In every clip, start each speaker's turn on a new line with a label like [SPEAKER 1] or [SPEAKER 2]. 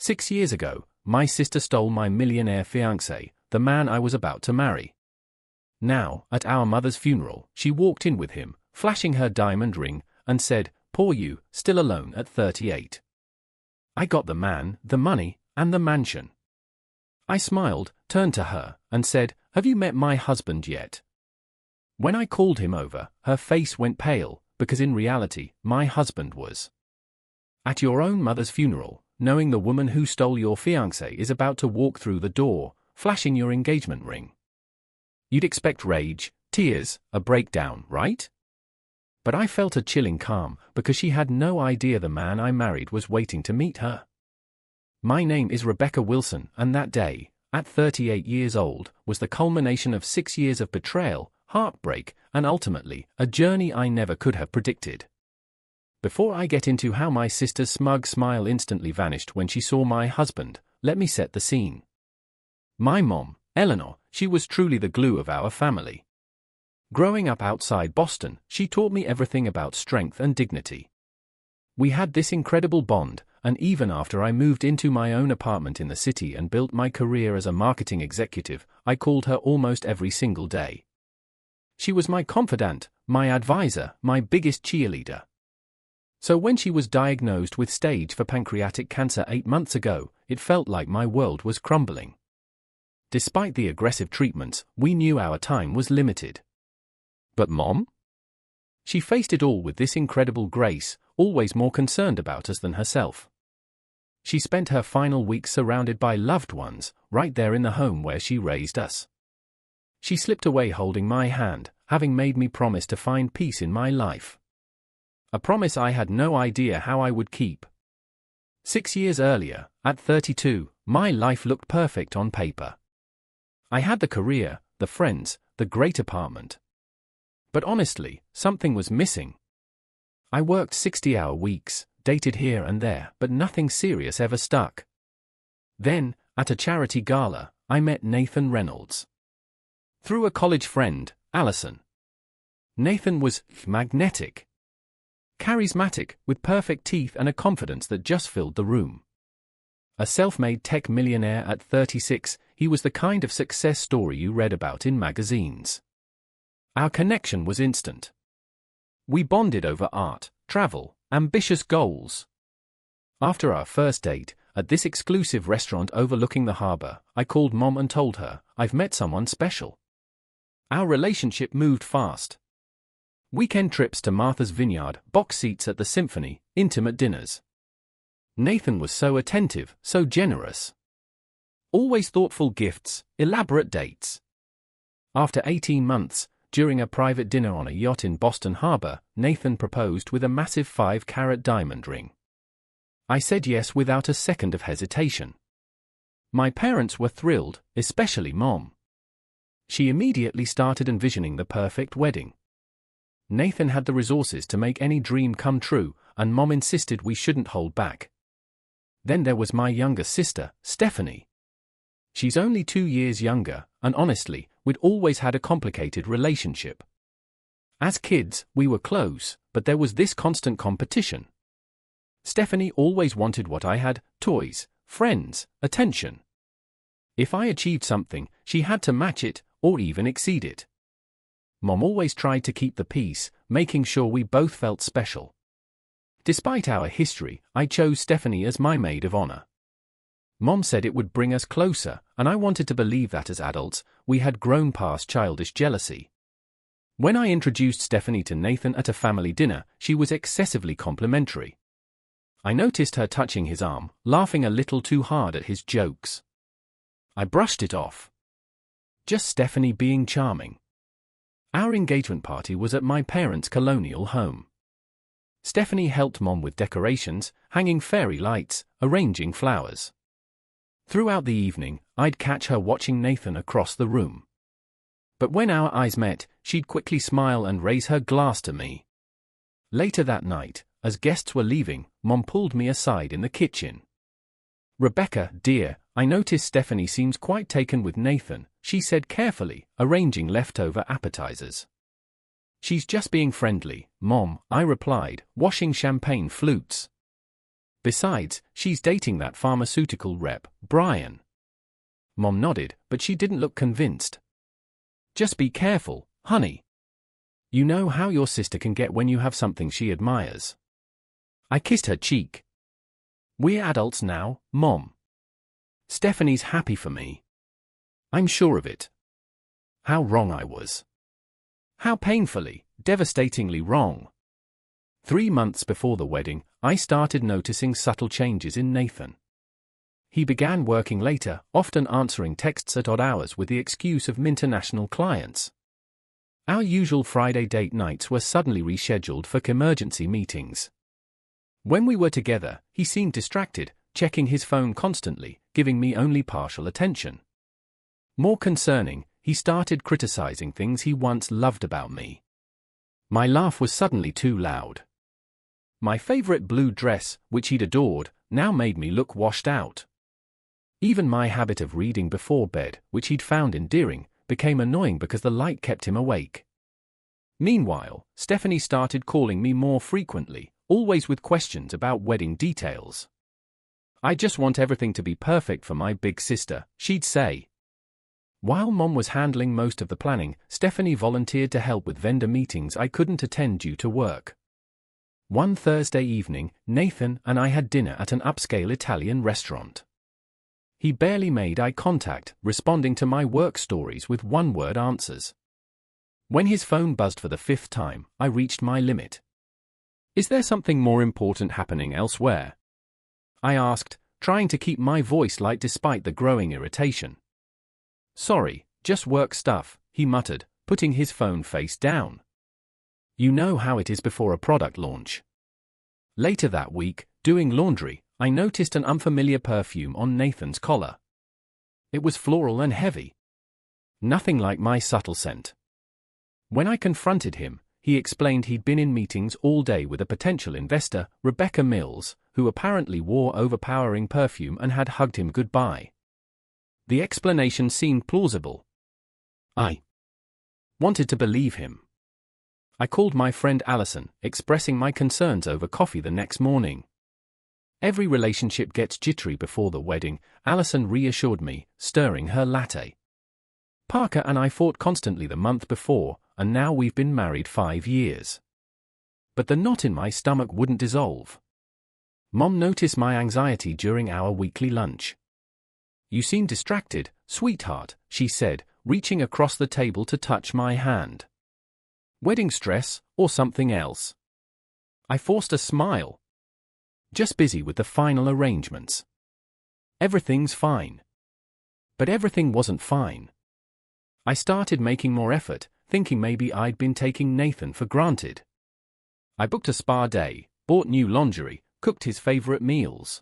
[SPEAKER 1] 6 years ago, my sister stole my millionaire fiancé, the man I was about to marry. Now, at our mother's funeral, she walked in with him, flashing her diamond ring, and said, "Poor you, still alone at 38. I got the man, the money, and the mansion." I smiled, turned to her, and said, "Have you met my husband yet?" When I called him over, her face went pale, because in reality, my husband was at your own mother's funeral, knowing the woman who stole your fiancé is about to walk through the door, flashing your engagement ring. You'd expect rage, tears, a breakdown, right? But I felt a chilling calm, because she had no idea the man I married was waiting to meet her. My name is Rebecca Wilson, and that day, at 38 years old, was the culmination of 6 years of betrayal, heartbreak, and ultimately, a journey I never could have predicted. Before I get into how my sister's smug smile instantly vanished when she saw my husband, let me set the scene. My mom, Eleanor, she was truly the glue of our family. Growing up outside Boston, she taught me everything about strength and dignity. We had this incredible bond, and even after I moved into my own apartment in the city and built my career as a marketing executive, I called her almost every single day. She was my confidant, my advisor, my biggest cheerleader. So when she was diagnosed with stage 4 pancreatic cancer 8 months ago, it felt like my world was crumbling. Despite the aggressive treatments, we knew our time was limited. But Mom? She faced it all with this incredible grace, always more concerned about us than herself. She spent her final weeks surrounded by loved ones, right there in the home where she raised us. She slipped away holding my hand, having made me promise to find peace in my life. A promise I had no idea how I would keep. 6 years earlier, at 32, my life looked perfect on paper. I had the career, the friends, the great apartment. But honestly, something was missing. I worked 60-hour weeks, dated here and there, but nothing serious ever stuck. Then, at a charity gala, I met Nathan Reynolds. Through a college friend, Allison. Nathan was magnetic. Charismatic, with perfect teeth and a confidence that just filled the room. A self-made tech millionaire at 36, he was the kind of success story you read about in magazines. Our connection was instant. We bonded over art, travel, ambitious goals. After our first date, at this exclusive restaurant overlooking the harbor, I called Mom and told her, "I've met someone special." Our relationship moved fast. Weekend trips to Martha's Vineyard, box seats at the Symphony, intimate dinners. Nathan was so attentive, so generous. Always thoughtful gifts, elaborate dates. After 18 months, during a private dinner on a yacht in Boston Harbor, Nathan proposed with a massive 5-carat diamond ring. I said yes without a second of hesitation. My parents were thrilled, especially Mom. She immediately started envisioning the perfect wedding. Nathan had the resources to make any dream come true, and Mom insisted we shouldn't hold back. Then there was my younger sister, Stephanie. She's only 2 years younger, and honestly, we'd always had a complicated relationship. As kids, we were close, but there was this constant competition. Stephanie always wanted what I had: toys, friends, attention. If I achieved something, she had to match it, or even exceed it. Mom always tried to keep the peace, making sure we both felt special. Despite our history, I chose Stephanie as my maid of honor. Mom said it would bring us closer, and I wanted to believe that as adults, we had grown past childish jealousy. When I introduced Stephanie to Nathan at a family dinner, she was excessively complimentary. I noticed her touching his arm, laughing a little too hard at his jokes. I brushed it off. Just Stephanie being charming. Our engagement party was at my parents' colonial home. Stephanie helped Mom with decorations, hanging fairy lights, arranging flowers. Throughout the evening, I'd catch her watching Nathan across the room. But when our eyes met, she'd quickly smile and raise her glass to me. Later that night, as guests were leaving, Mom pulled me aside in the kitchen. "Rebecca, dear, I notice Stephanie seems quite taken with Nathan," she said carefully, arranging leftover appetizers. "She's just being friendly, Mom," I replied, washing champagne flutes. Besides, she's dating that pharmaceutical rep, Brian. Mom nodded, but she didn't look convinced. Just be careful, honey. You know how your sister can get when you have something she admires. I kissed her cheek. We're adults now, Mom. Stephanie's happy for me. I'm sure of it. How wrong I was. How painfully, devastatingly wrong. 3 months before the wedding, I started noticing subtle changes in Nathan. He began working later, often answering texts at odd hours with the excuse of international clients. Our usual Friday date nights were suddenly rescheduled for emergency meetings. When we were together, he seemed distracted, checking his phone constantly, giving me only partial attention. More concerning, he started criticizing things he once loved about me. My laugh was suddenly too loud. My favorite blue dress, which he'd adored, now made me look washed out. Even my habit of reading before bed, which he'd found endearing, became annoying because the light kept him awake. Meanwhile, Stephanie started calling me more frequently, always with questions about wedding details. I just want everything to be perfect for my big sister, she'd say. While Mom was handling most of the planning, Stephanie volunteered to help with vendor meetings I couldn't attend due to work. One Thursday evening, Nathan and I had dinner at an upscale Italian restaurant. He barely made eye contact, responding to my work stories with one-word answers. When his phone buzzed for the 5th time, I reached my limit. Is there something more important happening elsewhere? I asked, trying to keep my voice light despite the growing irritation. Sorry, just work stuff, he muttered, putting his phone face down. You know how it is before a product launch. Later that week, doing laundry, I noticed an unfamiliar perfume on Nathan's collar. It was floral and heavy. Nothing like my subtle scent. When I confronted him, he explained he'd been in meetings all day with a potential investor, Rebecca Mills, who apparently wore overpowering perfume and had hugged him goodbye. The explanation seemed plausible. I wanted to believe him. I called my friend Allison, expressing my concerns over coffee the next morning. Every relationship gets jittery before the wedding, Allison reassured me, stirring her latte. Parker and I fought constantly the month before, and now we've been married 5 years. But the knot in my stomach wouldn't dissolve. Mom noticed my anxiety during our weekly lunch. You seem distracted, sweetheart, she said, reaching across the table to touch my hand. Wedding stress, or something else? I forced a smile. Just busy with the final arrangements. Everything's fine. But everything wasn't fine. I started making more effort, thinking maybe I'd been taking Nathan for granted. I booked a spa day, bought new lingerie, cooked his favorite meals.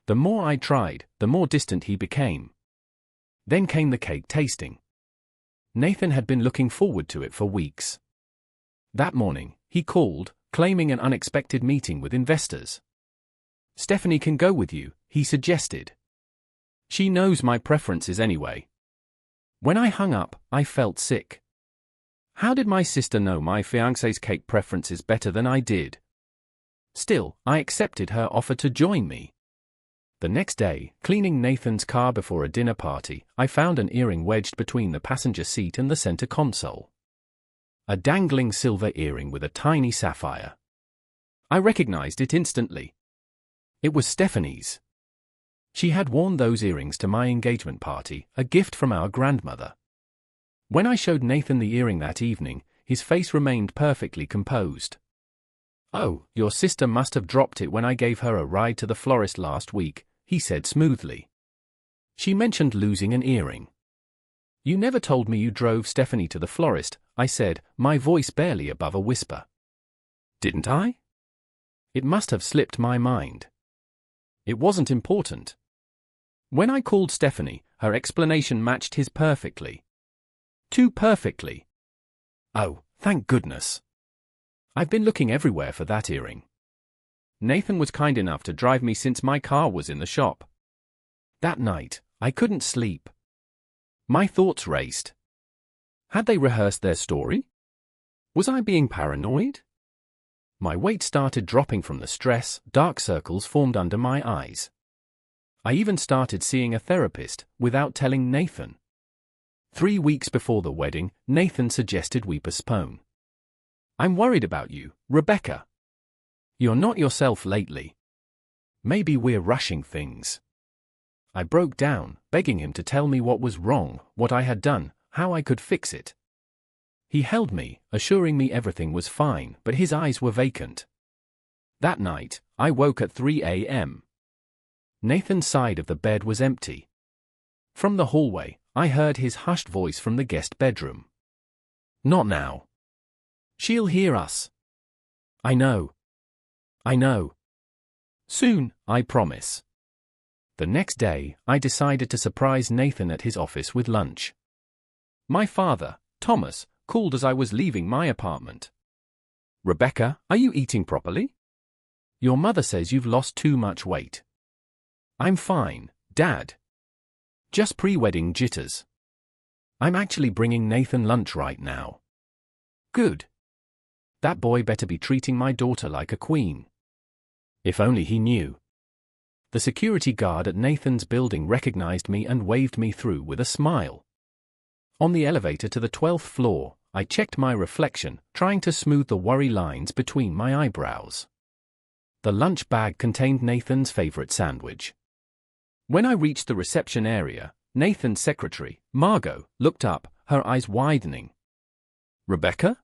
[SPEAKER 1] The more I tried, the more distant he became. Then came the cake tasting. Nathan had been looking forward to it for weeks. That morning, he called, claiming an unexpected meeting with investors. Stephanie can go with you, he suggested. She knows my preferences anyway. When I hung up, I felt sick. How did my sister know my fiancé's cake preferences better than I did? Still, I accepted her offer to join me. The next day, cleaning Nathan's car before a dinner party, I found an earring wedged between the passenger seat and the center console. A dangling silver earring with a tiny sapphire. I recognized it instantly. It was Stephanie's. She had worn those earrings to my engagement party, a gift from our grandmother. When I showed Nathan the earring that evening, his face remained perfectly composed. Oh, your sister must have dropped it when I gave her a ride to the florist last week, he said smoothly. She mentioned losing an earring. You never told me you drove Stephanie to the florist, I said, my voice barely above a whisper. Didn't I? It must have slipped my mind. It wasn't important. When I called Stephanie, her explanation matched his perfectly. Too perfectly. Oh, thank goodness. I've been looking everywhere for that earring. Nathan was kind enough to drive me since my car was in the shop. That night, I couldn't sleep. My thoughts raced. Had they rehearsed their story? Was I being paranoid? My weight started dropping from the stress, dark circles formed under my eyes. I even started seeing a therapist, without telling Nathan. 3 weeks before the wedding, Nathan suggested we postpone. I'm worried about you, Rebecca. You're not yourself lately. Maybe we're rushing things. I broke down, begging him to tell me what was wrong, what I had done, how I could fix it. He held me, assuring me everything was fine, but his eyes were vacant. That night, I woke at 3 a.m. Nathan's side of the bed was empty. From the hallway, I heard his hushed voice from the guest bedroom. Not now. She'll hear us. I know. I know. Soon, I promise. The next day, I decided to surprise Nathan at his office with lunch. My father, Thomas, called as I was leaving my apartment. Rebecca, are you eating properly? Your mother says you've lost too much weight. I'm fine, Dad. Just pre-wedding jitters. I'm actually bringing Nathan lunch right now. Good. That boy better be treating my daughter like a queen. If only he knew. The security guard at Nathan's building recognized me and waved me through with a smile. On the elevator to the 12th floor, I checked my reflection, trying to smooth the worry lines between my eyebrows. The lunch bag contained Nathan's favorite sandwich. When I reached the reception area, Nathan's secretary, Margot, looked up, her eyes widening. Rebecca?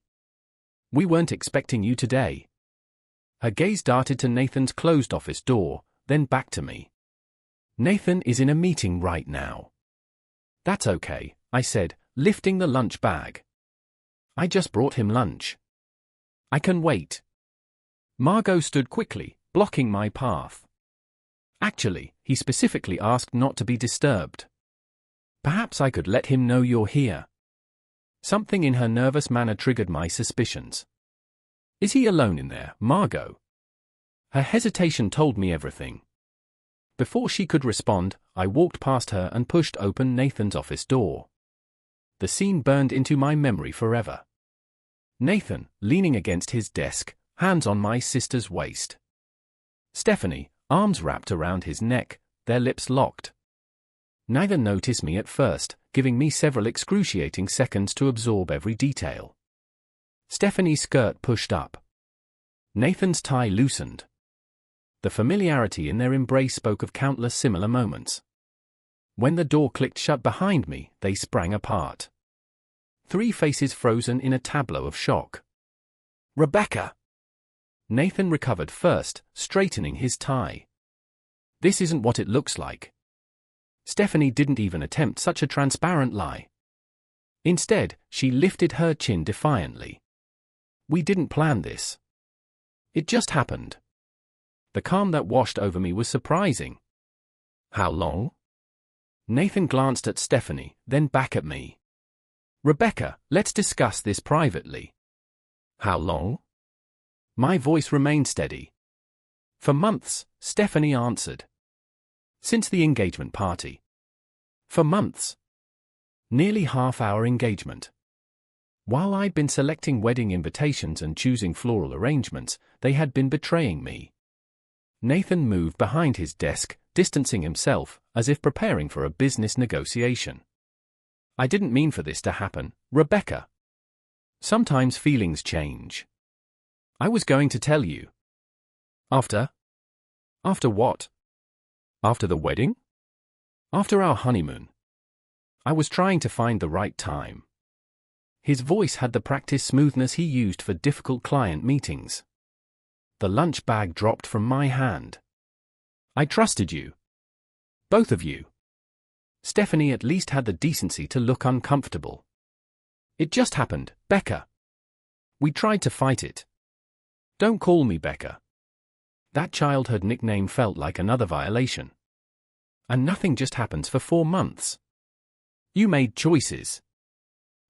[SPEAKER 1] We weren't expecting you today. Her gaze darted to Nathan's closed office door, then back to me. Nathan is in a meeting right now. That's okay, I said, lifting the lunch bag. I just brought him lunch. I can wait. Margot stood quickly, blocking my path. Actually, he specifically asked not to be disturbed. Perhaps I could let him know you're here. Something in her nervous manner triggered my suspicions. Is he alone in there, Margot? Her hesitation told me everything. Before she could respond, I walked past her and pushed open Nathan's office door. The scene burned into my memory forever. Nathan, leaning against his desk, hands on my sister's waist. Stephanie, arms wrapped around his neck, their lips locked. Neither noticed me at first, giving me several excruciating seconds to absorb every detail. Stephanie's skirt pushed up. Nathan's tie loosened. The familiarity in their embrace spoke of countless similar moments. When the door clicked shut behind me, they sprang apart. 3 faces frozen in a tableau of shock. Rebecca! Nathan recovered first, straightening his tie. This isn't what it looks like. Stephanie didn't even attempt such a transparent lie. Instead, she lifted her chin defiantly. We didn't plan this. It just happened. The calm that washed over me was surprising. How long? Nathan glanced at Stephanie, then back at me. Rebecca, let's discuss this privately. How long? My voice remained steady. For months, Stephanie answered. Since the engagement party. For months. Nearly half-hour engagement. While I'd been selecting wedding invitations and choosing floral arrangements, they had been betraying me. Nathan moved behind his desk, distancing himself, as if preparing for a business negotiation. I didn't mean for this to happen, Rebecca. Sometimes feelings change. I was going to tell you. After? After what? After the wedding? After our honeymoon. I was trying to find the right time. His voice had the practiced smoothness he used for difficult client meetings. The lunch bag dropped from my hand. I trusted you. Both of you. Stephanie at least had the decency to look uncomfortable. It just happened, Becca. We tried to fight it. Don't call me Becca. That childhood nickname felt like another violation. And nothing just happens for 4 months. You made choices.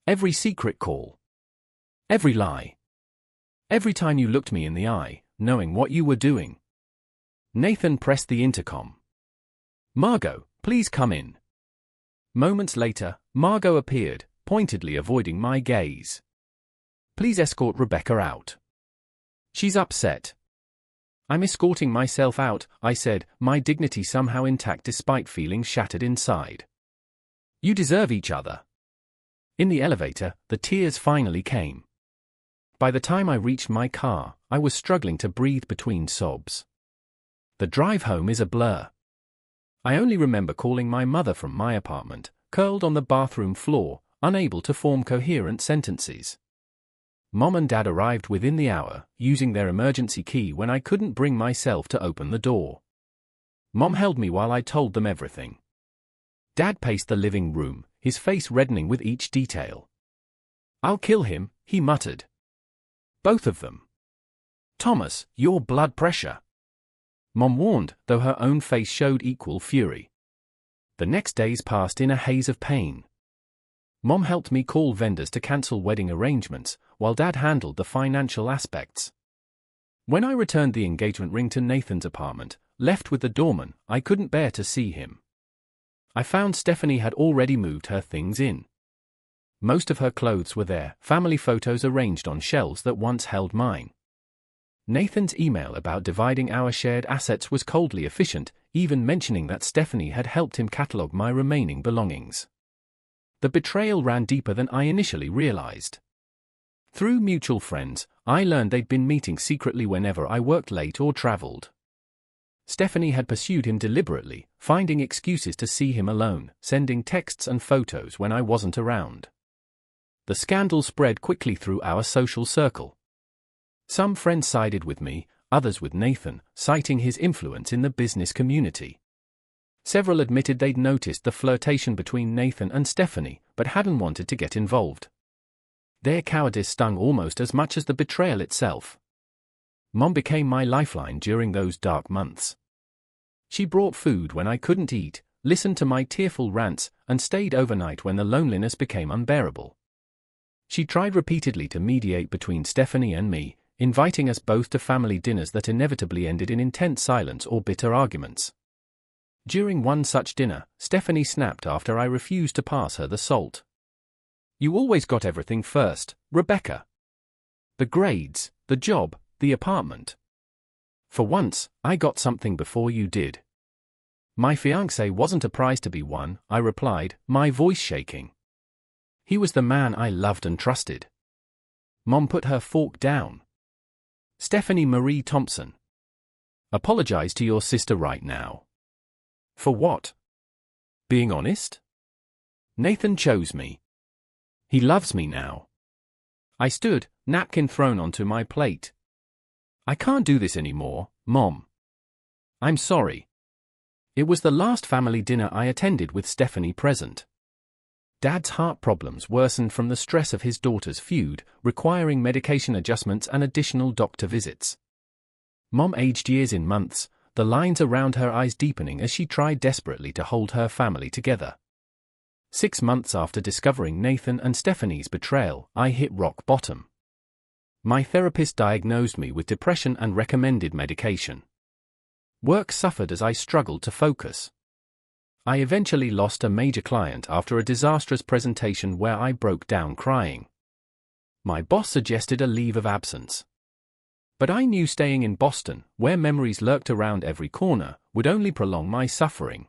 [SPEAKER 1] Every secret call. Every lie. Every time you looked me in the eye, knowing what you were doing. Nathan pressed the intercom. Margot, please come in. Moments later, Margot appeared, pointedly avoiding my gaze. Please escort Rebecca out. She's upset. I'm escorting myself out, I said, my dignity somehow intact despite feeling shattered inside. You deserve each other. In the elevator, the tears finally came. By the time I reached my car, I was struggling to breathe between sobs. The drive home is a blur. I only remember calling my mother from my apartment, curled on the bathroom floor, unable to form coherent sentences. Mom and Dad arrived within the hour, using their emergency key when I couldn't bring myself to open the door. Mom held me while I told them everything. Dad paced the living room, his face reddening with each detail. I'll kill him, he muttered. Both of them. Thomas, your blood pressure. Mom warned, though her own face showed equal fury. The next days passed in a haze of pain. Mom helped me call vendors to cancel wedding arrangements, while Dad handled the financial aspects. When I returned the engagement ring to Nathan's apartment, left with the doorman, I couldn't bear to see him. I found Stephanie had already moved her things in. Most of her clothes were there, family photos arranged on shelves that once held mine. Nathan's email about dividing our shared assets was coldly efficient, even mentioning that Stephanie had helped him catalog my remaining belongings. The betrayal ran deeper than I initially realized. Through mutual friends, I learned they'd been meeting secretly whenever I worked late or traveled. Stephanie had pursued him deliberately, finding excuses to see him alone, sending texts and photos when I wasn't around. The scandal spread quickly through our social circle. Some friends sided with me, others with Nathan, citing his influence in the business community. Several admitted they'd noticed the flirtation between Nathan and Stephanie, but hadn't wanted to get involved. Their cowardice stung almost as much as the betrayal itself. Mom became my lifeline during those dark months. She brought food when I couldn't eat, listened to my tearful rants, and stayed overnight when the loneliness became unbearable. She tried repeatedly to mediate between Stephanie and me, inviting us both to family dinners that inevitably ended in intense silence or bitter arguments. During one such dinner, Stephanie snapped after I refused to pass her the salt. You always got everything first, Rebecca. The grades, the job, the apartment. For once, I got something before you did. My fiancé wasn't a prize to be won, I replied, my voice shaking. He was the man I loved and trusted. Mom put her fork down. Stephanie Marie Thompson. Apologize to your sister right now. For what? Being honest? Nathan chose me. He loves me now. I stood, napkin thrown onto my plate. I can't do this anymore, Mom. I'm sorry. It was the last family dinner I attended with Stephanie present. Dad's heart problems worsened from the stress of his daughter's feud, requiring medication adjustments and additional doctor visits. Mom aged years in months, the lines around her eyes deepening as she tried desperately to hold her family together. 6 months after discovering Nathan and Stephanie's betrayal, I hit rock bottom. My therapist diagnosed me with depression and recommended medication. Work suffered as I struggled to focus. I eventually lost a major client after a disastrous presentation where I broke down crying. My boss suggested a leave of absence. But I knew staying in Boston, where memories lurked around every corner, would only prolong my suffering.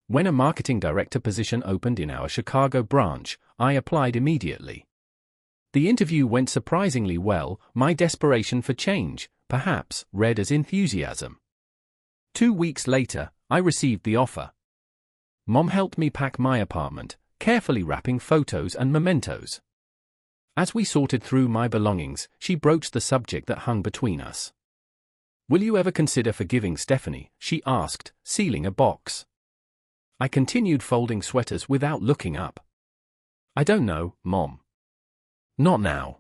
[SPEAKER 1] When a marketing director position opened in our Chicago branch, I applied immediately. The interview went surprisingly well, my desperation for change, perhaps, read as enthusiasm. 2 weeks later, I received the offer. Mom helped me pack my apartment, carefully wrapping photos and mementos. As we sorted through my belongings, she broached the subject that hung between us. Will you ever consider forgiving Stephanie? She asked, sealing a box. I continued folding sweaters without looking up. I don't know, Mom. Not now.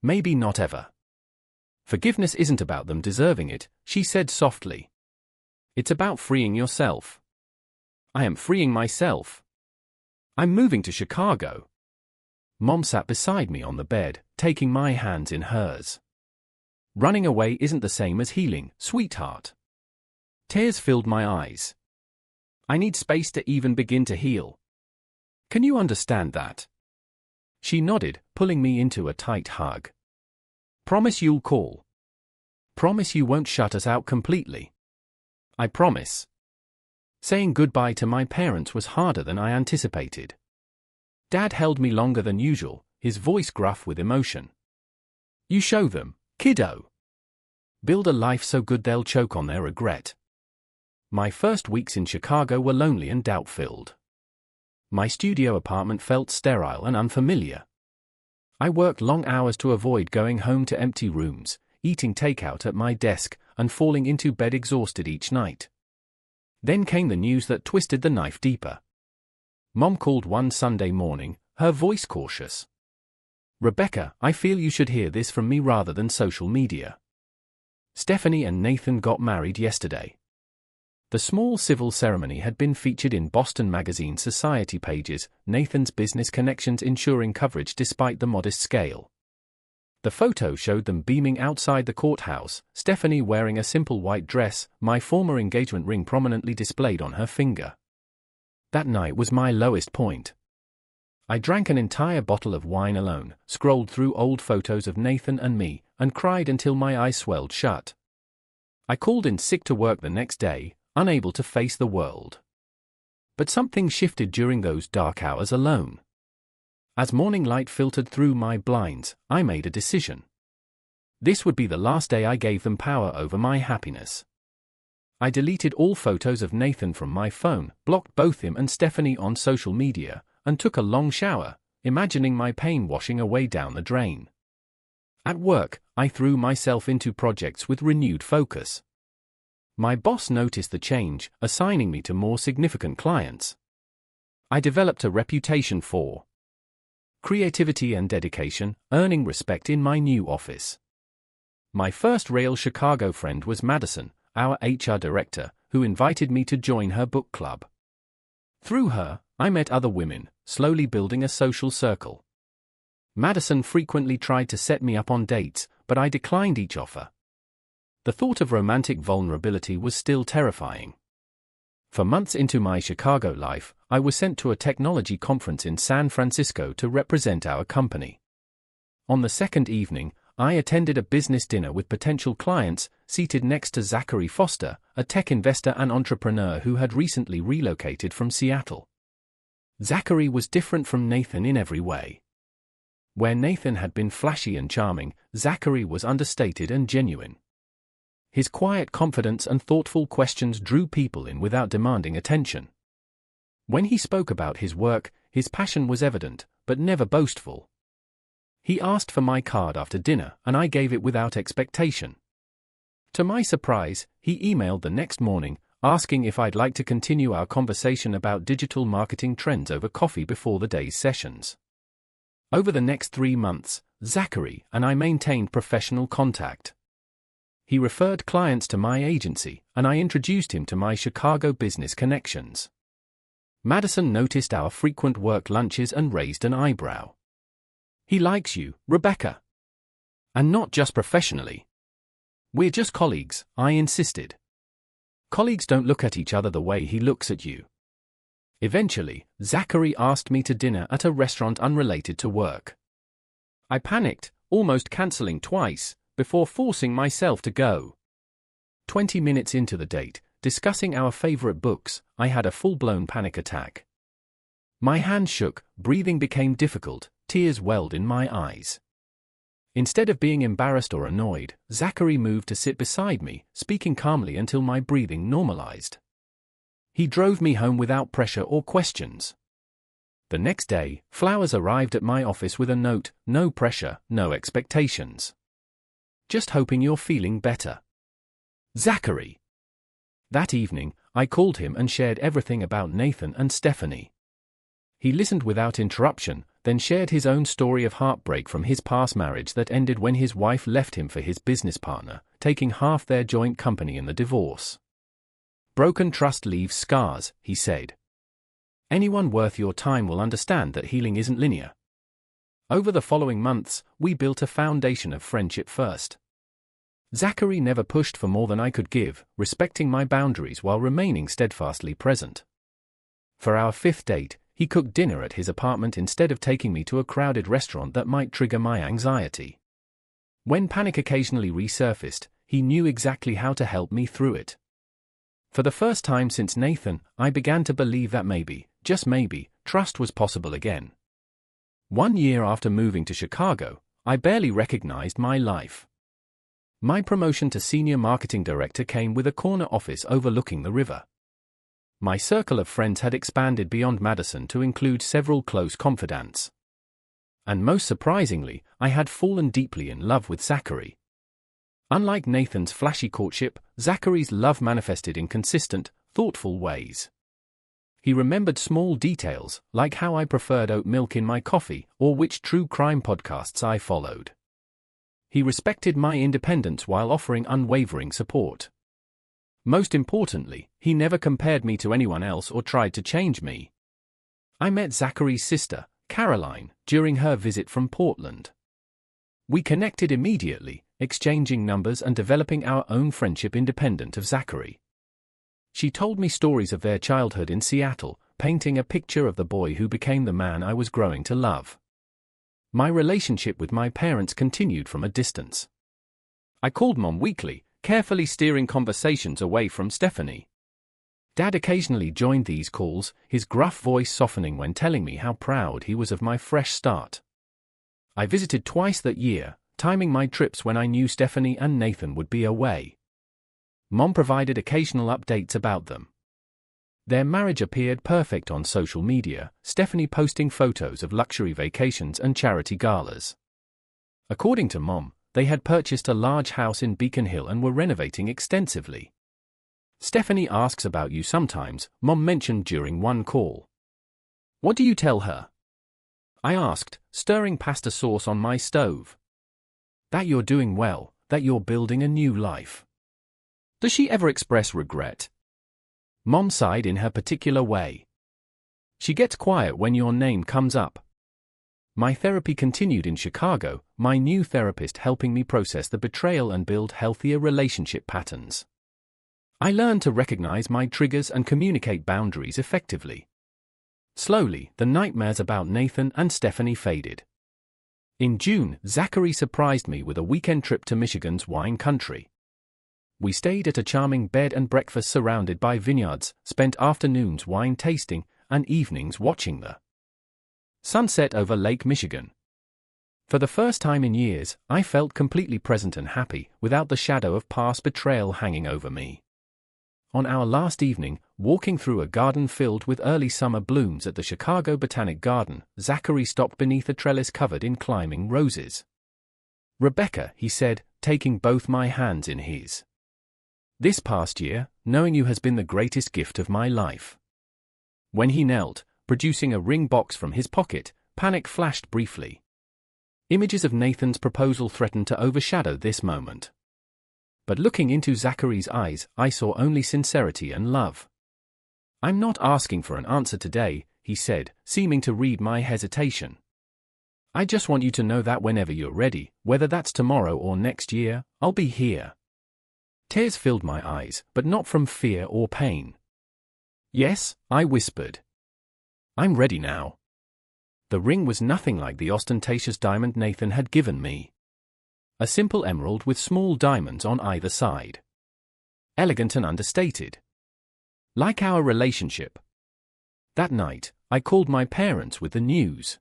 [SPEAKER 1] Maybe not ever. Forgiveness isn't about them deserving it, she said softly. It's about freeing yourself. I am freeing myself. I'm moving to Chicago. Mom sat beside me on the bed, taking my hands in hers. Running away isn't the same as healing, sweetheart. Tears filled my eyes. I need space to even begin to heal. Can you understand that? She nodded, pulling me into a tight hug. Promise you'll call. Promise you won't shut us out completely. I promise. Saying goodbye to my parents was harder than I anticipated. Dad held me longer than usual, his voice gruff with emotion. You show them, kiddo. Build a life so good they'll choke on their regret. My first weeks in Chicago were lonely and doubt-filled. My studio apartment felt sterile and unfamiliar. I worked long hours to avoid going home to empty rooms, eating takeout at my desk, and falling into bed exhausted each night. Then came the news that twisted the knife deeper. Mom called one Sunday morning, her voice cautious. Rebecca, I feel you should hear this from me rather than social media. Stephanie and Nathan got married yesterday. The small civil ceremony had been featured in Boston Magazine society pages, Nathan's business connections ensuring coverage despite the modest scale. The photo showed them beaming outside the courthouse, Stephanie wearing a simple white dress, my former engagement ring prominently displayed on her finger. That night was my lowest point. I drank an entire bottle of wine alone, scrolled through old photos of Nathan and me, and cried until my eyes swelled shut. I called in sick to work the next day, unable to face the world. But something shifted during those dark hours alone. As morning light filtered through my blinds, I made a decision. This would be the last day I gave them power over my happiness. I deleted all photos of Nathan from my phone, blocked both him and Stephanie on social media, and took a long shower, imagining my pain washing away down the drain. At work, I threw myself into projects with renewed focus. My boss noticed the change, assigning me to more significant clients. I developed a reputation for creativity and dedication, earning respect in my new office. My first real Chicago friend was Madison, our HR director, who invited me to join her book club. Through her, I met other women, slowly building a social circle. Madison frequently tried to set me up on dates, but I declined each offer. The thought of romantic vulnerability was still terrifying. For months into my Chicago life, I was sent to a technology conference in San Francisco to represent our company. On the second evening, I attended a business dinner with potential clients, seated next to Zachary Foster, a tech investor and entrepreneur who had recently relocated from Seattle. Zachary was different from Nathan in every way. Where Nathan had been flashy and charming, Zachary was understated and genuine. His quiet confidence and thoughtful questions drew people in without demanding attention. When he spoke about his work, his passion was evident, but never boastful. He asked for my card after dinner, and I gave it without expectation. To my surprise, he emailed the next morning, asking if I'd like to continue our conversation about digital marketing trends over coffee before the day's sessions. Over the next 3 months, Zachary and I maintained professional contact. He referred clients to my agency, and I introduced him to my Chicago business connections. Madison noticed our frequent work lunches and raised an eyebrow. He likes you, Rebecca. And not just professionally. We're just colleagues, I insisted. Colleagues don't look at each other the way he looks at you. Eventually, Zachary asked me to dinner at a restaurant unrelated to work. I panicked, almost canceling twice, before forcing myself to go. 20 minutes into the date, discussing our favorite books, I had a full-blown panic attack. My hands shook, breathing became difficult, tears welled in my eyes. Instead of being embarrassed or annoyed, Zachary moved to sit beside me, speaking calmly until my breathing normalized. He drove me home without pressure or questions. The next day, flowers arrived at my office with a note, no pressure, no expectations. Just hoping you're feeling better. Zachary. That evening, I called him and shared everything about Nathan and Stephanie. He listened without interruption, then shared his own story of heartbreak from his past marriage that ended when his wife left him for his business partner, taking half their joint company in the divorce. Broken trust leaves scars, he said. Anyone worth your time will understand that healing isn't linear. Over the following months, we built a foundation of friendship first. Zachary never pushed for more than I could give, respecting my boundaries while remaining steadfastly present. For our 5th date, he cooked dinner at his apartment instead of taking me to a crowded restaurant that might trigger my anxiety. When panic occasionally resurfaced, he knew exactly how to help me through it. For the first time since Nathan, I began to believe that maybe, just maybe, trust was possible again. 1 year after moving to Chicago, I barely recognized my life. My promotion to senior marketing director came with a corner office overlooking the river. My circle of friends had expanded beyond Madison to include several close confidants. And most surprisingly, I had fallen deeply in love with Zachary. Unlike Nathan's flashy courtship, Zachary's love manifested in consistent, thoughtful ways. He remembered small details, like how I preferred oat milk in my coffee or which true crime podcasts I followed. He respected my independence while offering unwavering support. Most importantly, he never compared me to anyone else or tried to change me. I met Zachary's sister, Caroline, during her visit from Portland. We connected immediately, exchanging numbers and developing our own friendship independent of Zachary. She told me stories of their childhood in Seattle, painting a picture of the boy who became the man I was growing to love. My relationship with my parents continued from a distance. I called Mom weekly, carefully steering conversations away from Stephanie. Dad occasionally joined these calls, his gruff voice softening when telling me how proud he was of my fresh start. I visited twice that year, timing my trips when I knew Stephanie and Nathan would be away. Mom provided occasional updates about them. Their marriage appeared perfect on social media, Stephanie posting photos of luxury vacations and charity galas. According to Mom, they had purchased a large house in Beacon Hill and were renovating extensively. Stephanie asks about you sometimes, Mom mentioned during one call. What do you tell her? I asked, stirring pasta sauce on my stove. That you're doing well, that you're building a new life. Does she ever express regret? Mom sighed in her particular way. She gets quiet when your name comes up. My therapy continued in Chicago, my new therapist helping me process the betrayal and build healthier relationship patterns. I learned to recognize my triggers and communicate boundaries effectively. Slowly, the nightmares about Nathan and Stephanie faded. In June, Zachary surprised me with a weekend trip to Michigan's wine country. We stayed at a charming bed and breakfast surrounded by vineyards, spent afternoons wine tasting, and evenings watching the sunset over Lake Michigan. For the first time in years, I felt completely present and happy, without the shadow of past betrayal hanging over me. On our last evening, walking through a garden filled with early summer blooms at the Chicago Botanic Garden, Zachary stopped beneath a trellis covered in climbing roses. Rebecca, he said, taking both my hands in his. This past year, knowing you has been the greatest gift of my life. When he knelt, producing a ring box from his pocket, panic flashed briefly. Images of Nathan's proposal threatened to overshadow this moment. But looking into Zachary's eyes, I saw only sincerity and love. I'm not asking for an answer today, he said, seeming to read my hesitation. I just want you to know that whenever you're ready, whether that's tomorrow or next year, I'll be here. Tears filled my eyes, but not from fear or pain. Yes, I whispered. I'm ready now. The ring was nothing like the ostentatious diamond Nathan had given me. A simple emerald with small diamonds on either side. Elegant and understated. Like our relationship. That night, I called my parents with the news.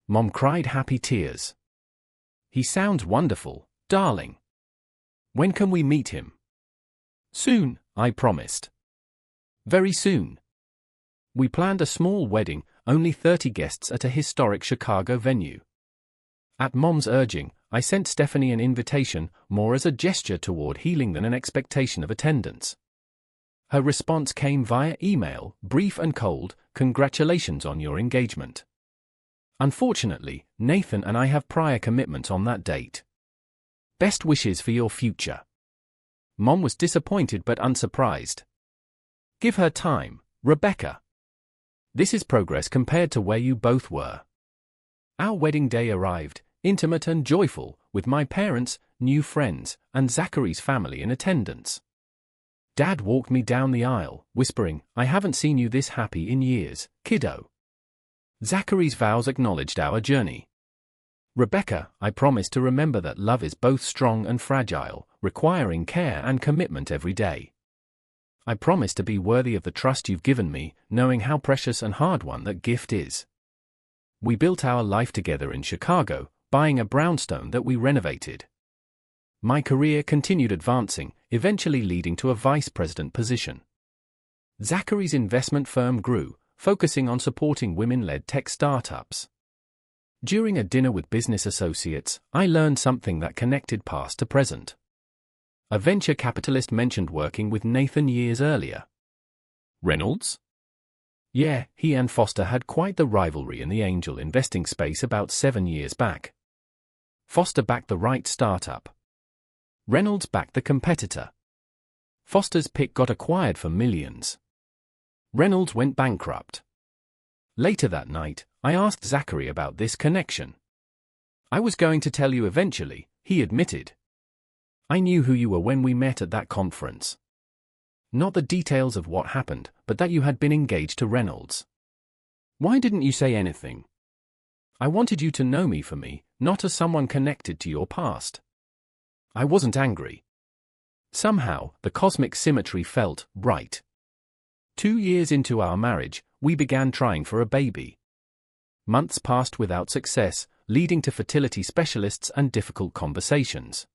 [SPEAKER 1] Mom cried happy tears. He sounds wonderful, darling. When can we meet him? Soon, I promised. Very soon. We planned a small wedding, only 30 guests at a historic Chicago venue. At Mom's urging, I sent Stephanie an invitation, more as a gesture toward healing than an expectation of attendance. Her response came via email, brief and cold, congratulations on your engagement. Unfortunately, Nathan and I have prior commitments on that date. Best wishes for your future. Mom was disappointed but unsurprised. Give her time, Rebecca. This is progress compared to where you both were. Our wedding day arrived, intimate and joyful, with my parents, new friends, and Zachary's family in attendance. Dad walked me down the aisle, whispering, I haven't seen you this happy in years, kiddo. Zachary's vows acknowledged our journey. Rebecca, I promise to remember that love is both strong and fragile, requiring care and commitment every day. I promise to be worthy of the trust you've given me, knowing how precious and hard-won that gift is. We built our life together in Chicago, buying a brownstone that we renovated. My career continued advancing, eventually leading to a vice president position. Zachary's investment firm grew, focusing on supporting women-led tech startups. During a dinner with business associates, I learned something that connected past to present. A venture capitalist mentioned working with Nathan years earlier. Reynolds? Yeah, he and Foster had quite the rivalry in the angel investing space about 7 years back. Foster backed the right startup. Reynolds backed the competitor. Foster's pick got acquired for millions. Reynolds went bankrupt. Later that night, I asked Zachary about this connection. I was going to tell you eventually, he admitted. I knew who you were when we met at that conference. Not the details of what happened, but that you had been engaged to Reynolds. Why didn't you say anything? I wanted you to know me for me, not as someone connected to your past. I wasn't angry. Somehow, the cosmic symmetry felt right. 2 years into our marriage, we began trying for a baby. Months passed without success, leading to fertility specialists and difficult conversations.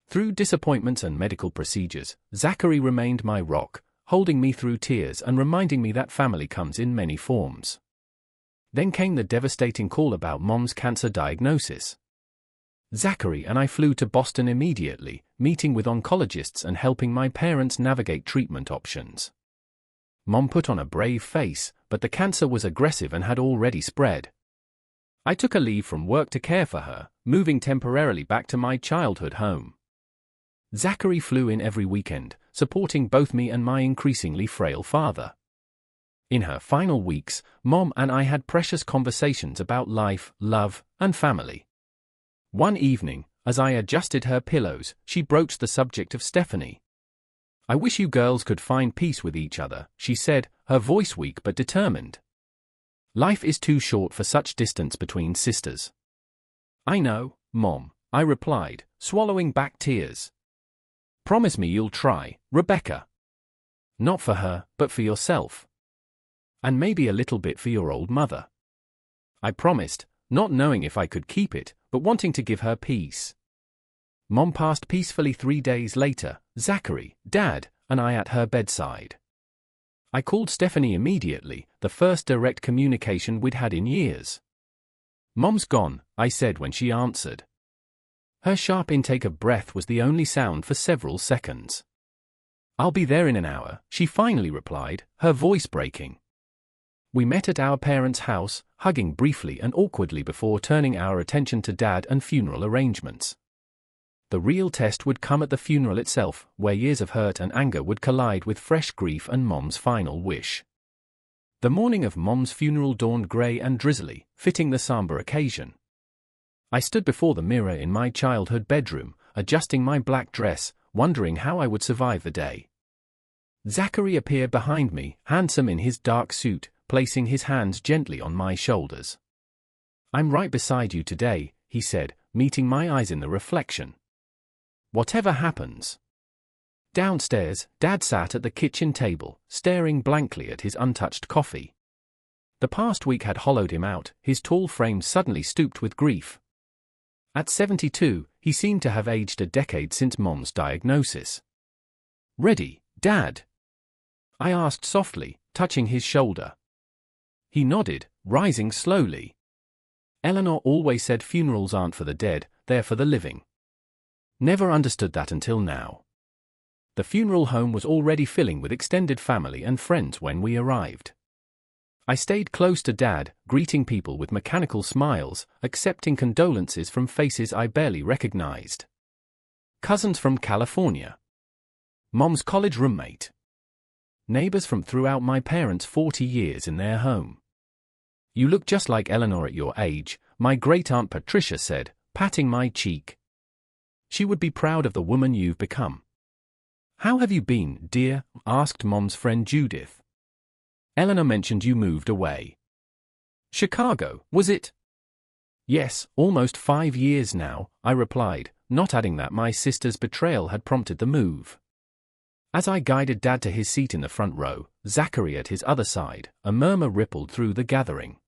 [SPEAKER 1] Through disappointments and medical procedures, Zachary remained my rock, holding me through tears and reminding me that family comes in many forms. Then came the devastating call about Mom's cancer diagnosis. Zachary and I flew to Boston immediately, meeting with oncologists and helping my parents navigate treatment options. Mom put on a brave face, but the cancer was aggressive and had already spread. I took a leave from work to care for her, moving temporarily back to my childhood home. Zachary flew in every weekend, supporting both me and my increasingly frail father. In her final weeks, Mom and I had precious conversations about life, love, and family. One evening, as I adjusted her pillows, she broached the subject of Stephanie. I wish you girls could find peace with each other, she said, her voice weak but determined. Life is too short for such distance between sisters. I know, Mom, I replied, swallowing back tears. Promise me you'll try, Rebecca. Not for her, but for yourself. And maybe a little bit for your old mother. I promised, not knowing if I could keep it, but wanting to give her peace. Mom passed peacefully 3 days later, Zachary, Dad, and I at her bedside. I called Stephanie immediately, the first direct communication we'd had in years. Mom's gone, I said when she answered. Her sharp intake of breath was the only sound for several seconds. I'll be there in an hour, she finally replied, her voice breaking. We met at our parents' house, hugging briefly and awkwardly before turning our attention to Dad and funeral arrangements. The real test would come at the funeral itself, where years of hurt and anger would collide with fresh grief and Mom's final wish. The morning of Mom's funeral dawned grey and drizzly, fitting the somber occasion. I stood before the mirror in my childhood bedroom, adjusting my black dress, wondering how I would survive the day. Zachary appeared behind me, handsome in his dark suit, placing his hands gently on my shoulders. I'm right beside you today, he said, meeting my eyes in the reflection. Whatever happens. Downstairs, Dad sat at the kitchen table, staring blankly at his untouched coffee. The past week had hollowed him out, his tall frame suddenly stooped with grief. At 72, he seemed to have aged a decade since Mom's diagnosis. Ready, Dad? I asked softly, touching his shoulder. He nodded, rising slowly. Eleanor always said funerals aren't for the dead, they're for the living. Never understood that until now. The funeral home was already filling with extended family and friends when we arrived. I stayed close to Dad, greeting people with mechanical smiles, accepting condolences from faces I barely recognized. Cousins from California. Mom's college roommate. Neighbors from throughout my parents' 40 years in their home. You look just like Eleanor at your age, my great-aunt Patricia said, patting my cheek. She would be proud of the woman you've become. How have you been, dear? Asked Mom's friend Judith. Eleanor mentioned you moved away. Chicago, was it? Yes, almost 5 years now, I replied, not adding that my sister's betrayal had prompted the move. As I guided Dad to his seat in the front row, Zachary at his other side, a murmur rippled through the gathering.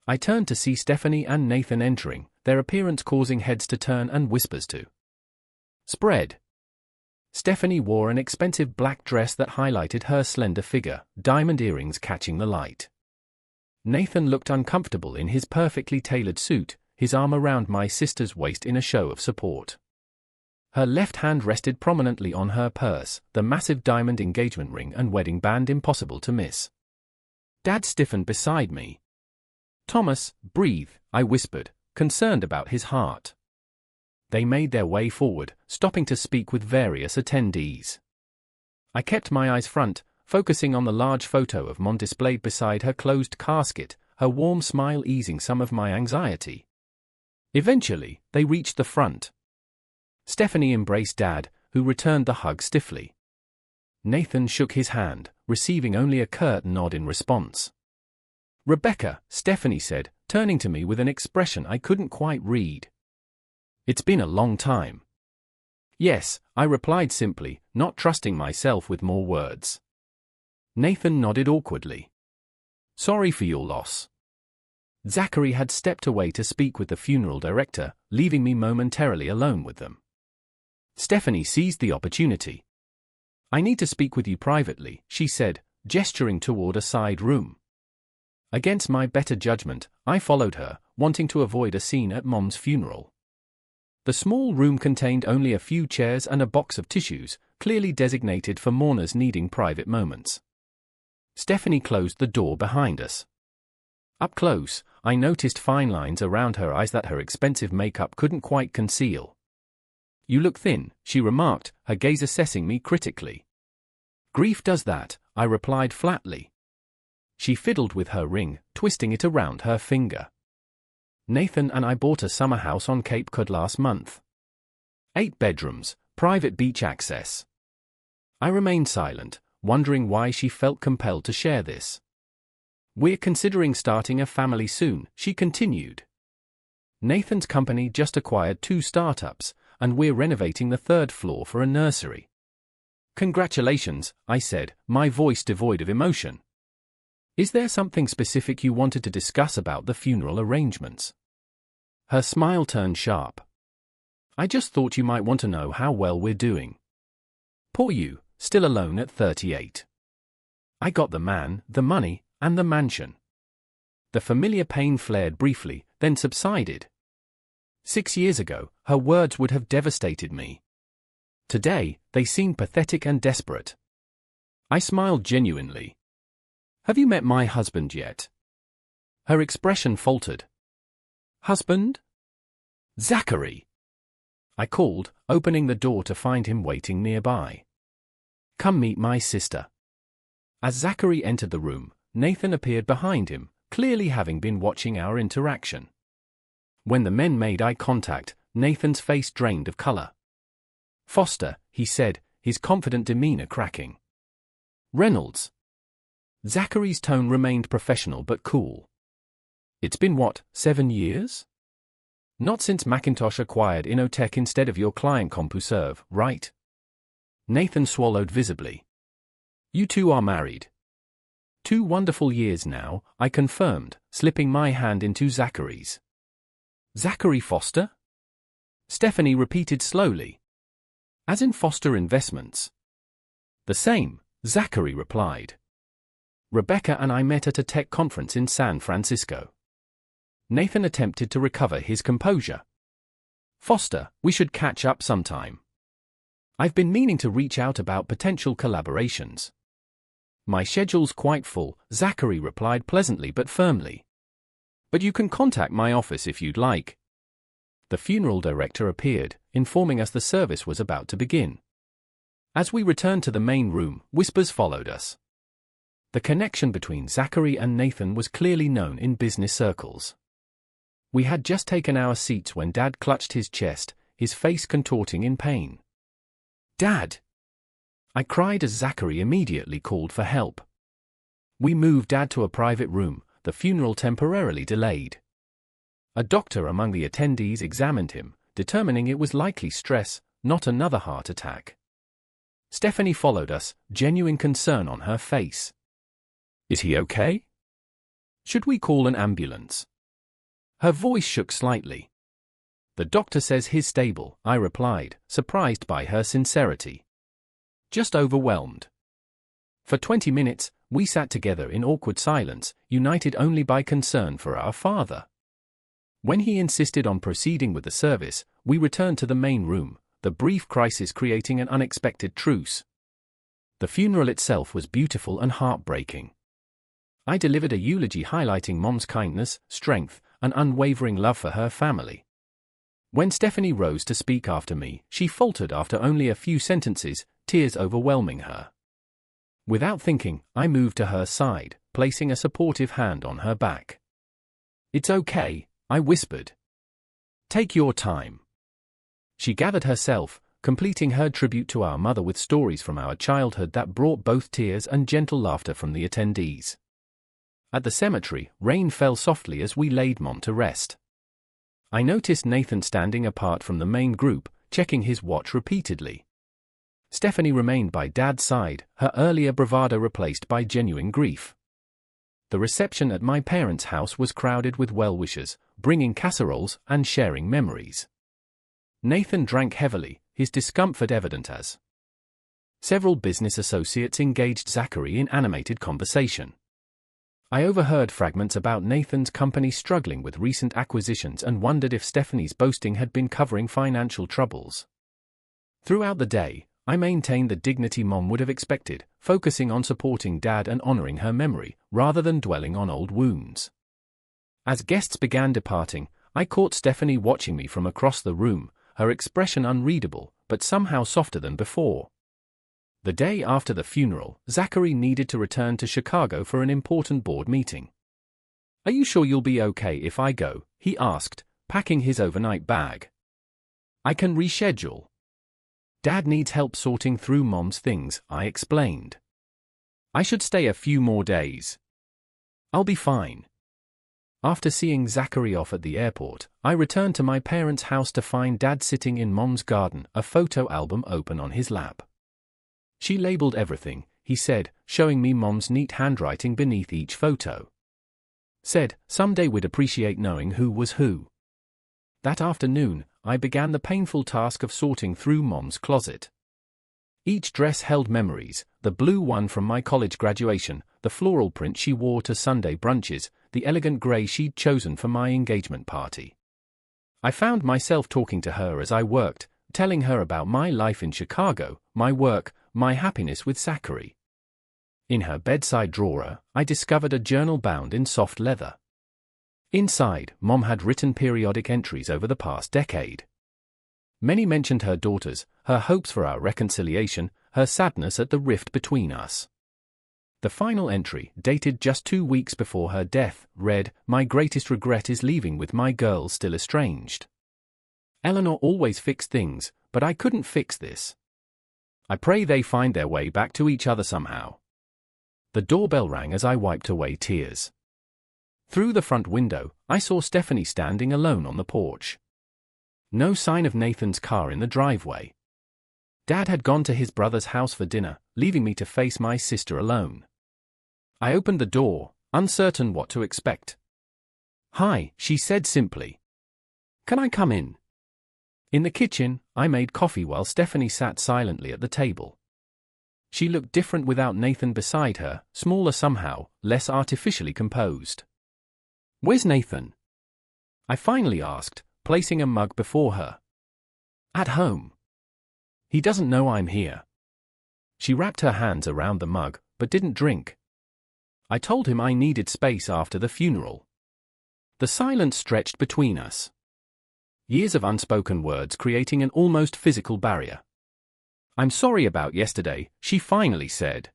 [SPEAKER 1] I turned to see Stephanie and Nathan entering, their appearance causing heads to turn and whispers to spread. Stephanie wore an expensive black dress that highlighted her slender figure, diamond earrings catching the light. Nathan looked uncomfortable in his perfectly tailored suit, his arm around my sister's waist in a show of support. Her left hand rested prominently on her purse, the massive diamond engagement ring and wedding band impossible to miss. Dad stiffened beside me. "Thomas, breathe," I whispered, concerned about his heart. They made their way forward, stopping to speak with various attendees. I kept my eyes front, focusing on the large photo of Mom displayed beside her closed casket, her warm smile easing some of my anxiety. Eventually, they reached the front. Stephanie embraced Dad, who returned the hug stiffly. Nathan shook his hand, receiving only a curt nod in response. "Rebecca," Stephanie said, turning to me with an expression I couldn't quite read. "It's been a long time." "Yes," I replied simply, not trusting myself with more words. Nathan nodded awkwardly. "Sorry for your loss." Zachary had stepped away to speak with the funeral director, leaving me momentarily alone with them. Stephanie seized the opportunity. "I need to speak with you privately," she said, gesturing toward a side room. Against my better judgment, I followed her, wanting to avoid a scene at Mom's funeral. The small room contained only a few chairs and a box of tissues, clearly designated for mourners needing private moments. Stephanie closed the door behind us. Up close, I noticed fine lines around her eyes that her expensive makeup couldn't quite conceal. "You look thin," she remarked, her gaze assessing me critically. "Grief does that," I replied flatly. She fiddled with her ring, twisting it around her finger. "Nathan and I bought a summer house on Cape Cod last month. 8 bedrooms, private beach access." I remained silent, wondering why she felt compelled to share this. "We're considering starting a family soon," she continued. "Nathan's company just acquired 2 startups, and we're renovating the 3rd floor for a nursery." "Congratulations," I said, my voice devoid of emotion. "Is there something specific you wanted to discuss about the funeral arrangements?" Her smile turned sharp. "I just thought you might want to know how well we're doing. Poor you, still alone at 38. I got the man, the money, and the mansion." The familiar pain flared briefly, then subsided. 6 years ago, her words would have devastated me. Today, they seemed pathetic and desperate. I smiled genuinely. "Have you met my husband yet?" Her expression faltered. "Husband?" "Zachary!" I called, opening the door to find him waiting nearby. "Come meet my sister." As Zachary entered the room, Nathan appeared behind him, clearly having been watching our interaction. When the men made eye contact, Nathan's face drained of color. "Foster," he said, his confident demeanor cracking. "Reynolds." Zachary's tone remained professional but cool. "It's been what, 7 years? Not since Macintosh acquired Innotech instead of your client CompuServe, right?" Nathan swallowed visibly. "You two are married." 2 wonderful years now," I confirmed, slipping my hand into Zachary's. "Zachary Foster?" Stephanie repeated slowly. "As in Foster Investments?" "The same," Zachary replied. "Rebecca and I met at a tech conference in San Francisco." Nathan attempted to recover his composure. "Foster, we should catch up sometime. I've been meaning to reach out about potential collaborations." "My schedule's quite full," Zachary replied pleasantly but firmly. "But you can contact my office if you'd like." The funeral director appeared, informing us the service was about to begin. As we returned to the main room, whispers followed us. The connection between Zachary and Nathan was clearly known in business circles. We had just taken our seats when Dad clutched his chest, his face contorting in pain. "Dad!" I cried as Zachary immediately called for help. We moved Dad to a private room, the funeral temporarily delayed. A doctor among the attendees examined him, determining it was likely stress, not another heart attack. Stephanie followed us, genuine concern on her face. Is he okay? Should we call an ambulance? Her voice shook slightly. The doctor says he's stable, I replied, surprised by her sincerity. Just overwhelmed. For 20 minutes, we sat together in awkward silence, united only by concern for our father. When he insisted on proceeding with the service, we returned to the main room, the brief crisis creating an unexpected truce. The funeral itself was beautiful and heartbreaking. I delivered a eulogy highlighting Mom's kindness, strength, and unwavering love for her family. When Stephanie rose to speak after me, she faltered after only a few sentences, tears overwhelming her. Without thinking, I moved to her side, placing a supportive hand on her back. It's okay, I whispered. Take your time. She gathered herself, completing her tribute to our mother with stories from our childhood that brought both tears and gentle laughter from the attendees. At the cemetery, rain fell softly as we laid Mom to rest. I noticed Nathan standing apart from the main group, checking his watch repeatedly. Stephanie remained by Dad's side, her earlier bravado replaced by genuine grief. The reception at my parents' house was crowded with well-wishers, bringing casseroles and sharing memories. Nathan drank heavily, his discomfort evident as several business associates engaged Zachary in animated conversation. I overheard fragments about Nathan's company struggling with recent acquisitions and wondered if Stephanie's boasting had been covering financial troubles. Throughout the day, I maintained the dignity Mom would have expected, focusing on supporting Dad and honoring her memory, rather than dwelling on old wounds. As guests began departing, I caught Stephanie watching me from across the room, her expression unreadable, but somehow softer than before. The day after the funeral, Zachary needed to return to Chicago for an important board meeting. Are you sure you'll be okay if I go? He asked, packing his overnight bag. I can reschedule. Dad needs help sorting through Mom's things, I explained. I should stay a few more days. I'll be fine. After seeing Zachary off at the airport, I returned to my parents' house to find Dad sitting in Mom's garden, a photo album open on his lap. She labeled everything, he said, showing me Mom's neat handwriting beneath each photo. Said, someday we'd appreciate knowing who was who. That afternoon, I began the painful task of sorting through Mom's closet. Each dress held memories, the blue one from my college graduation, the floral print she wore to Sunday brunches, the elegant grey she'd chosen for my engagement party. I found myself talking to her as I worked, telling her about my life in Chicago, my work, my happiness with Zachary. In her bedside drawer, I discovered a journal bound in soft leather. Inside, Mom had written periodic entries over the past decade. Many mentioned her daughters, her hopes for our reconciliation, her sadness at the rift between us. The final entry, dated just 2 weeks before her death, read, "My greatest regret is leaving with my girls still estranged. Eleanor always fixed things, but I couldn't fix this. I pray they find their way back to each other somehow." The doorbell rang as I wiped away tears. Through the front window, I saw Stephanie standing alone on the porch. No sign of Nathan's car in the driveway. Dad had gone to his brother's house for dinner, leaving me to face my sister alone. I opened the door, uncertain what to expect. "Hi," she said simply. "Can I come in?" In the kitchen, I made coffee while Stephanie sat silently at the table. She looked different without Nathan beside her, smaller somehow, less artificially composed. "Where's Nathan?" I finally asked, placing a mug before her. "At home. He doesn't know I'm here." She wrapped her hands around the mug, but didn't drink. I told him I needed space after the funeral. The silence stretched between us. Years of unspoken words creating an almost physical barrier. "I'm sorry about yesterday," she finally said.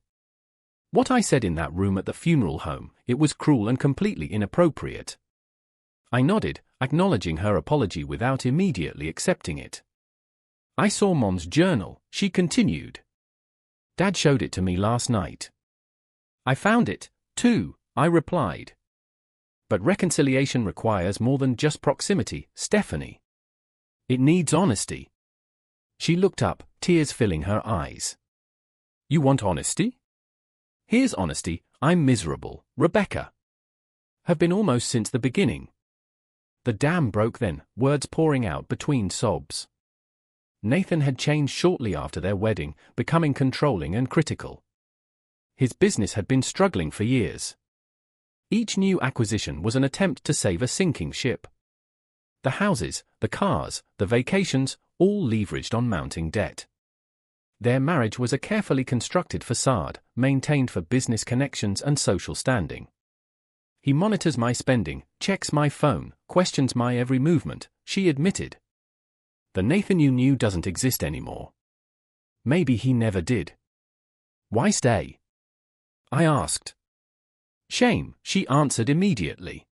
[SPEAKER 1] What I said in that room at the funeral home, it was cruel and completely inappropriate. I nodded, acknowledging her apology without immediately accepting it. "I saw Mom's journal," she continued. "Dad showed it to me last night." "I found it, too," I replied. But reconciliation requires more than just proximity, Stephanie. It needs honesty. She looked up, tears filling her eyes. You want honesty? Here's honesty. I'm miserable, Rebecca. Have been almost since the beginning. The dam broke then, words pouring out between sobs. Nathan had changed shortly after their wedding, becoming controlling and critical. His business had been struggling for years. Each new acquisition was an attempt to save a sinking ship. The houses, the cars, the vacations, all leveraged on mounting debt. Their marriage was a carefully constructed facade, maintained for business connections and social standing. He monitors my spending, checks my phone, questions my every movement, she admitted. The Nathan you knew doesn't exist anymore. Maybe he never did. Why stay? I asked. Shame, she answered immediately.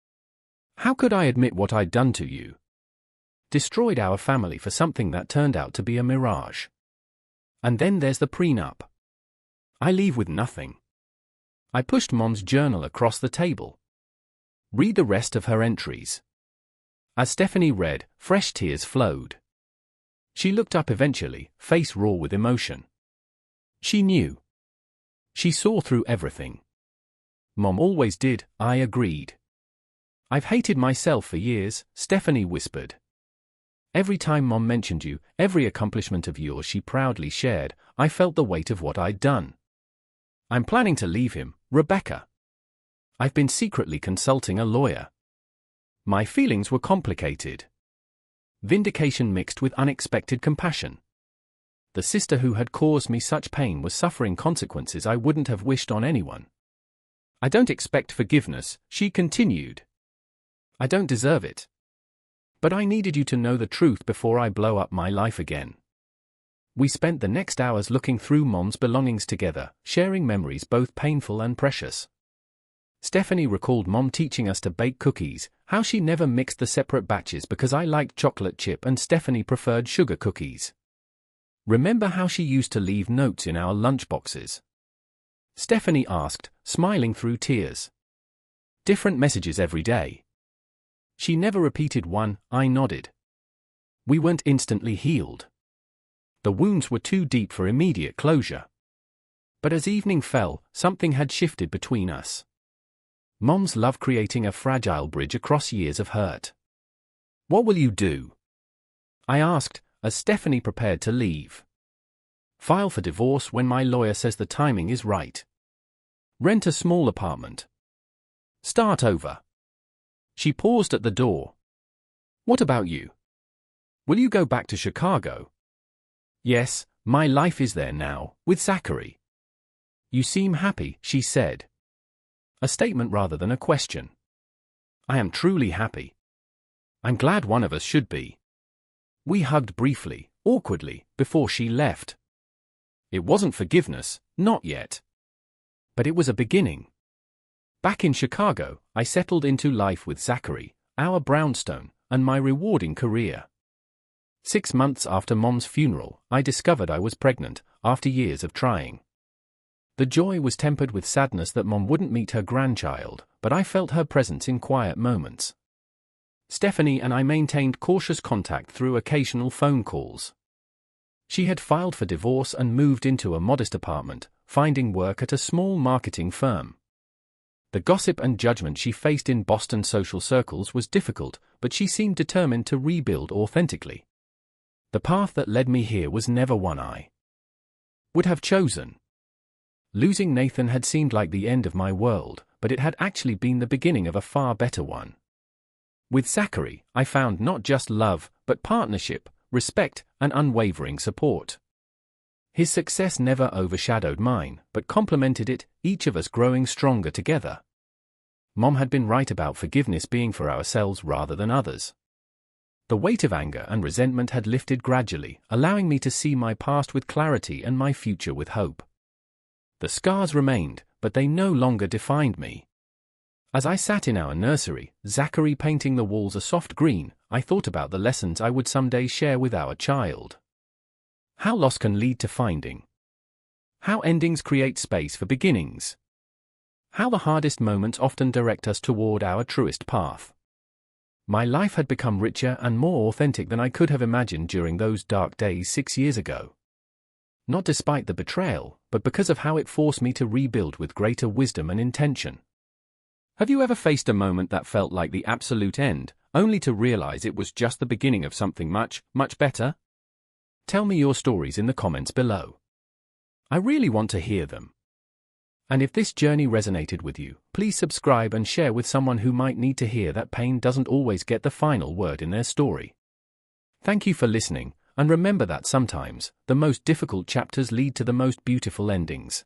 [SPEAKER 1] How could I admit what I'd done to you? Destroyed our family for something that turned out to be a mirage. And then there's the prenup. I leave with nothing. I pushed Mom's journal across the table. Read the rest of her entries. As Stephanie read, fresh tears flowed. She looked up eventually, face raw with emotion. She knew. She saw through everything. Mom always did, I agreed. I've hated myself for years, Stephanie whispered. Every time Mom mentioned you, every accomplishment of yours she proudly shared, I felt the weight of what I'd done. I'm planning to leave him, Rebecca. I've been secretly consulting a lawyer. My feelings were complicated. Vindication mixed with unexpected compassion. The sister who had caused me such pain was suffering consequences I wouldn't have wished on anyone. I don't expect forgiveness, she continued. I don't deserve it. But I needed you to know the truth before I blow up my life again. We spent the next hours looking through Mom's belongings together, sharing memories both painful and precious. Stephanie recalled Mom teaching us to bake cookies, how she never mixed the separate batches because I liked chocolate chip and Stephanie preferred sugar cookies. Remember how she used to leave notes in our lunchboxes? Stephanie asked, smiling through tears. Different messages every day. She never repeated one, I nodded. We weren't instantly healed. The wounds were too deep for immediate closure. But as evening fell, something had shifted between us. Mom's love creating a fragile bridge across years of hurt. What will you do? I asked, as Stephanie prepared to leave. File for divorce when my lawyer says the timing is right. Rent a small apartment. Start over. She paused at the door. What about you? Will you go back to Chicago? Yes, my life is there now, with Zachary. You seem happy, she said. A statement rather than a question. I am truly happy. I'm glad one of us should be. We hugged briefly, awkwardly, before she left. It wasn't forgiveness, not yet. But it was a beginning. Back in Chicago, I settled into life with Zachary, our brownstone, and my rewarding career. 6 months after Mom's funeral, I discovered I was pregnant, after years of trying. The joy was tempered with sadness that Mom wouldn't meet her grandchild, but I felt her presence in quiet moments. Stephanie and I maintained cautious contact through occasional phone calls. She had filed for divorce and moved into a modest apartment, finding work at a small marketing firm. The gossip and judgment she faced in Boston social circles was difficult, but she seemed determined to rebuild authentically. The path that led me here was never one I would have chosen. Losing Nathan had seemed like the end of my world, but it had actually been the beginning of a far better one. With Zachary, I found not just love, but partnership, respect, and unwavering support. His success never overshadowed mine, but complemented it, each of us growing stronger together. Mom had been right about forgiveness being for ourselves rather than others. The weight of anger and resentment had lifted gradually, allowing me to see my past with clarity and my future with hope. The scars remained, but they no longer defined me. As I sat in our nursery, Zachary painting the walls a soft green, I thought about the lessons I would someday share with our child. How loss can lead to finding. How endings create space for beginnings. How the hardest moments often direct us toward our truest path. My life had become richer and more authentic than I could have imagined during those dark days 6 years ago. Not despite the betrayal, but because of how it forced me to rebuild with greater wisdom and intention. Have you ever faced a moment that felt like the absolute end, only to realize it was just the beginning of something much, much better? Tell me your stories in the comments below. I really want to hear them. And if this journey resonated with you, please subscribe and share with someone who might need to hear that pain doesn't always get the final word in their story. Thank you for listening, and remember that sometimes, the most difficult chapters lead to the most beautiful endings.